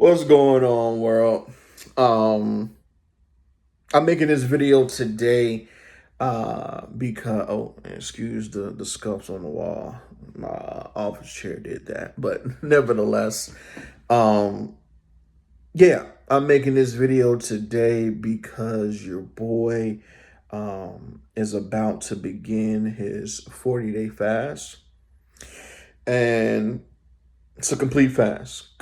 What's going on, world? Um, I'm making this video today because excuse the scuffs on the wall. My office chair did that, but nevertheless, um, yeah, I'm making this video today because your boy is about to begin his 40-day fast, and it's a complete fast,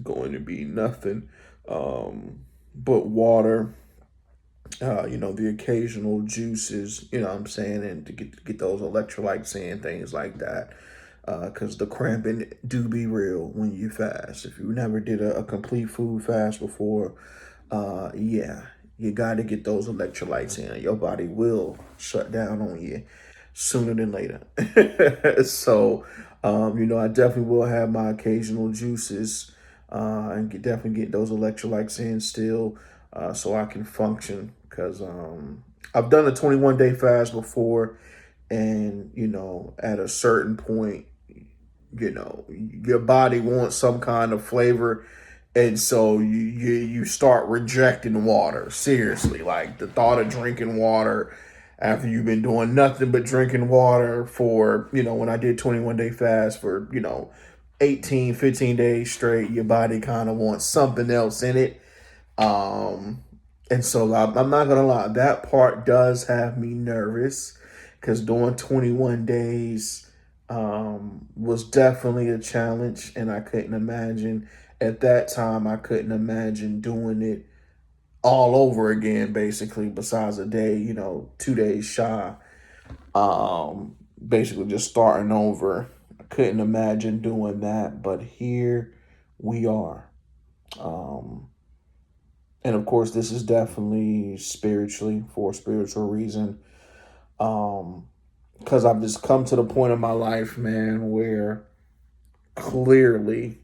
going to be nothing but water, the occasional juices, you know what I'm saying, and to get those electrolytes in, things like that. Because the cramping do be real when you fast. If you never did a complete food fast before, yeah, you got to get those electrolytes in. Your body will shut down on you sooner than later. So, I definitely will have my occasional juices and definitely get those electrolytes in still so I can function. Because I've done a 21-day fast before, and, at a certain point, your body wants some kind of flavor, and so you start rejecting water. Seriously, like the thought of drinking water after you've been doing nothing but drinking water for, when I did 21-day fast for, 18, 15 days straight, your body kind of wants something else in it. um and so I'm not gonna lie, that part does have me nervous, because doing 21 days was definitely a challenge, and I couldn't imagine at that time. I couldn't imagine doing it all over again, basically. Besides a day, 2 days shy, basically just starting over. I couldn't imagine doing that, but here we are. Um, and of course, this is definitely spiritually, for a spiritual reason. Um, because I've just come to the point in my life, man, where clearly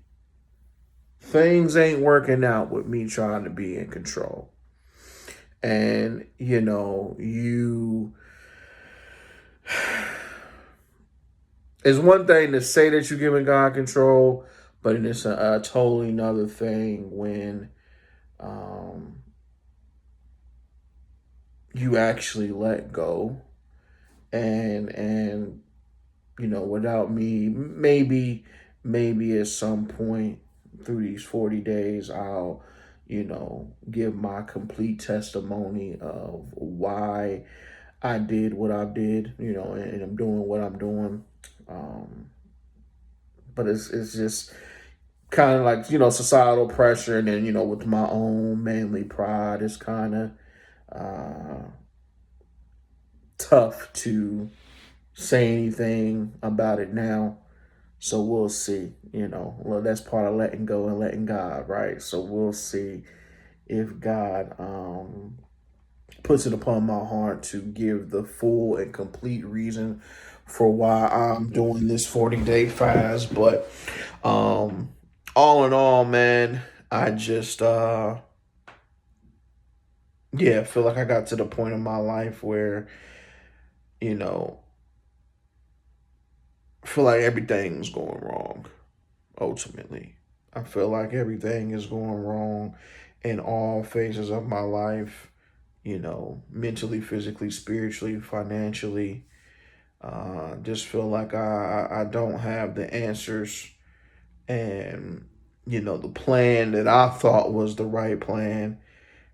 things ain't working out with me trying to be in control. And, it's one thing to say that you're giving God control, but it's a totally another thing when um, you actually let go. And without me, maybe at some point through these 40 days, I'll, give my complete testimony of why I did what I did, and I'm doing what I'm doing. Um, but it's just kind of like, societal pressure. And then, with my own manly pride, it's kind of uh, tough to say anything about it now. So we'll see. Well, that's part of letting go and letting God, right? So we'll see if God puts it upon my heart to give the full and complete reason for why I'm doing this 40-day fast. But um, all in all, man, I just yeah, feel like I got to the point in my life where, you know, I feel like everything's going wrong ultimately. I feel like everything is going wrong in all phases of my life, mentally, physically, spiritually, financially. Just feel like I don't have the answers, and, the plan that I thought was the right plan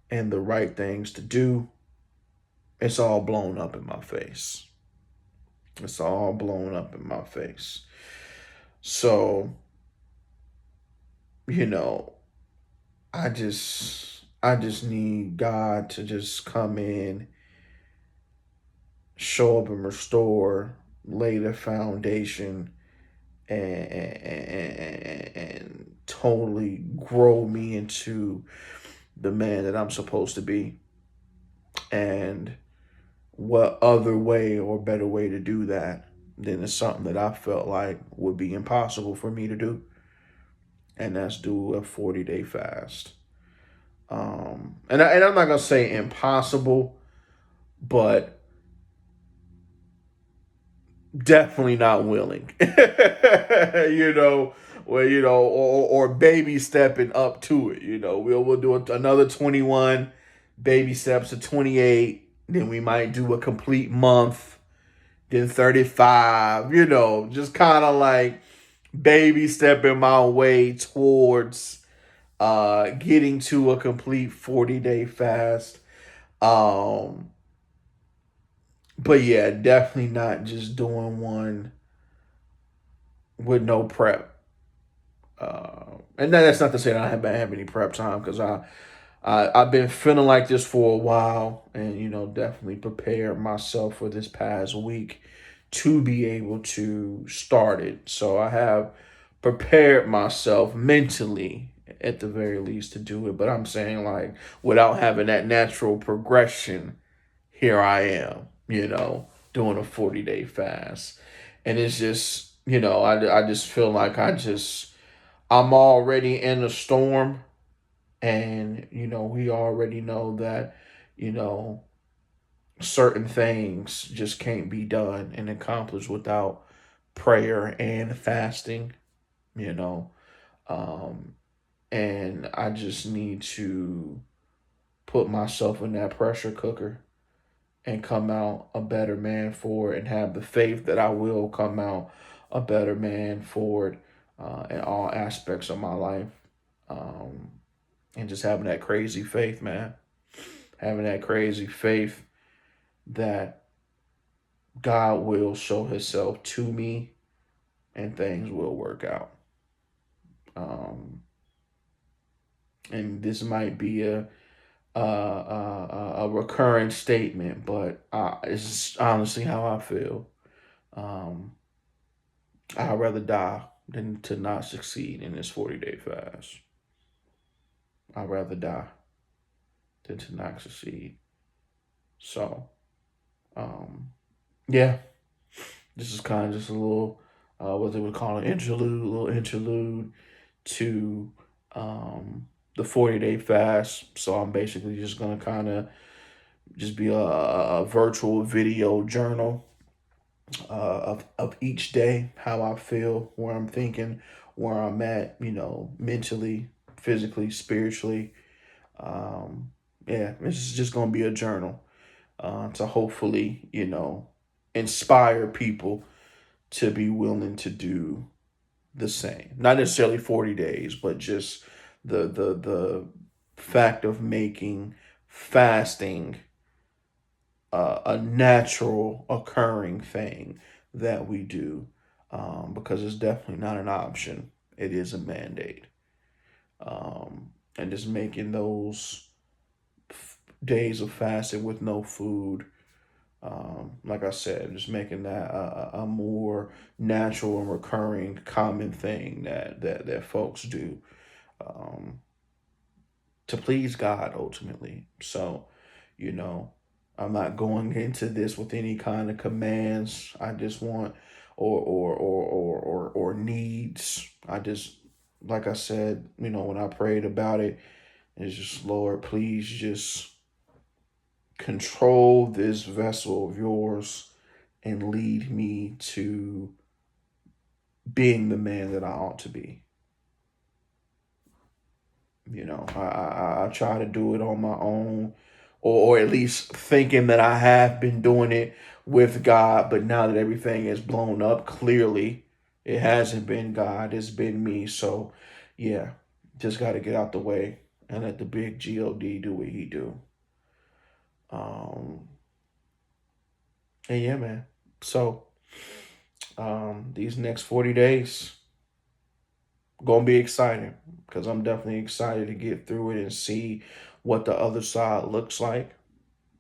and the right things to do, it's all blown up in my face. It's all blown up in my face. So, you know, I just need God to just come in, show up and restore, lay the foundation, and totally grow me into the man that I'm supposed to be. And what other way or better way to do that than it's something that I felt like would be impossible for me to do, and that's do a 40-day fast. And I'm not gonna say impossible, but definitely not willing. you know, well, or baby stepping up to it. We'll do another 21, baby steps to 28. Then we might do a complete month, then 35. Just kind of like baby stepping my way towards getting to a complete 40-day fast. Um, but yeah, definitely not just doing one with no prep. And that's not to say that I haven't had any prep time, because I've been feeling like this for a while, and definitely prepared myself for this past week to be able to start it. So I have prepared myself mentally, at the very least, to do it. But I'm saying, like, without having that natural progression, here I am, doing a 40-day fast. And it's just, I just feel like I'm already in a storm. And, we already know that, you know, certain things just can't be done and accomplished without prayer and fasting, you know. Um, and I just need to put myself in that pressure cooker and come out a better man for it, and have the faith that I will come out a better man for it in all aspects of my life. Um, and just having that crazy faith, man. Having that crazy faith that God will show himself to me and things will work out. Um, and this might be a recurring statement, but it's honestly how I feel. Um, I'd rather die than to not succeed in this 40-day fast. I'd rather die than to not succeed. So, um, yeah, this is kind of just a little, what they would call an interlude, a little interlude to the 40-day fast. So I'm basically just going to kind of just be a virtual video journal of each day, how I feel, where I'm thinking, where I'm at, mentally, physically, spiritually. Um, yeah, it's just going to be a journal to hopefully, inspire people to be willing to do the same. Not necessarily 40 days, but just the fact of making fasting a natural occurring thing that we do, because it's definitely not an option. It is a mandate. And just making those days of fasting with no food, like I said, just making that a more natural and recurring common thing that folks do, um, to please God ultimately. So, you know, I'm not going into this with any kind of commands. I just want or needs. I just, like I said, when I prayed about it, it's just, Lord, please just control this vessel of yours and lead me to being the man that I ought to be. I try to do it on my own, or at least thinking that I have been doing it with God. But now that everything is blown up, clearly it hasn't been God, it's been me. So, yeah, just got to get out the way and let the big God do what he do. Um, and yeah, man. So, these next 40 days gonna be exciting, because I'm definitely excited to get through it and see what the other side looks like.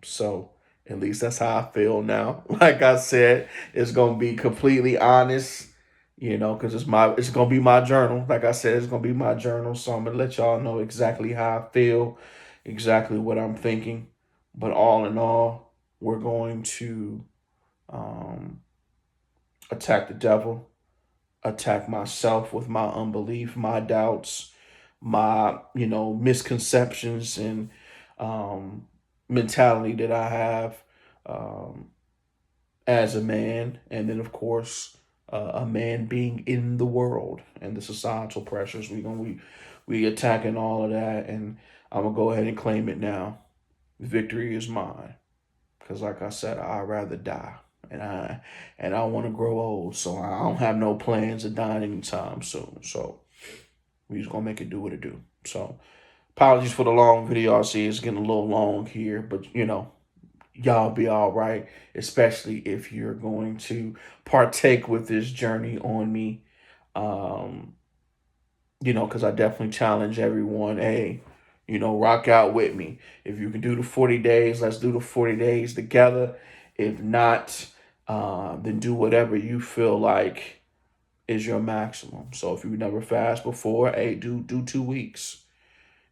So at least that's how I feel now. Like I said, it's gonna be completely honest, because it's gonna be my journal. Like I said, it's gonna be my journal. So I'm gonna let y'all know exactly how I feel, exactly what I'm thinking. But all in all, we're going to um, attack the devil, attack myself with my unbelief, my doubts, my, misconceptions and um, mentality that I have, um, as a man. And then, of course, a man being in the world and the societal pressures. We attacking all of that, and I'm gonna go ahead and claim it now. Victory is mine, because like I said, I'd rather die, and I want to grow old, so I don't have no plans of dying anytime soon. So we just gonna make it do what it do. So apologies for the long video. I see it's getting a little long here, but y'all be all right, especially if you're going to partake with this journey on me. Um, because I definitely challenge everyone. Hey, rock out with me. If you can do the 40 days, let's do the 40 days together. If not, then do whatever you feel like is your maximum. So if you've never fasted before, hey, do 2 weeks.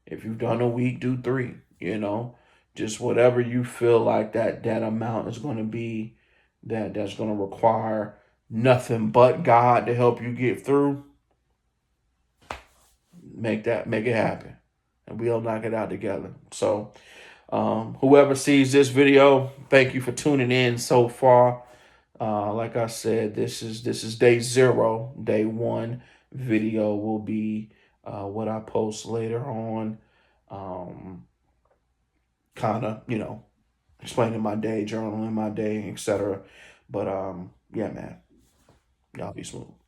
If you've done a week, do three. Just whatever you feel like that amount is going to be, that's going to require nothing but God to help you get through. Make it happen, and we'll knock it out together. So, whoever sees this video, thank you for tuning in so far. Like I said, this is day 0. Day 1 video will be what I post later on. Kind of, explaining my day, journaling my day, etc. But yeah, man, y'all be smooth.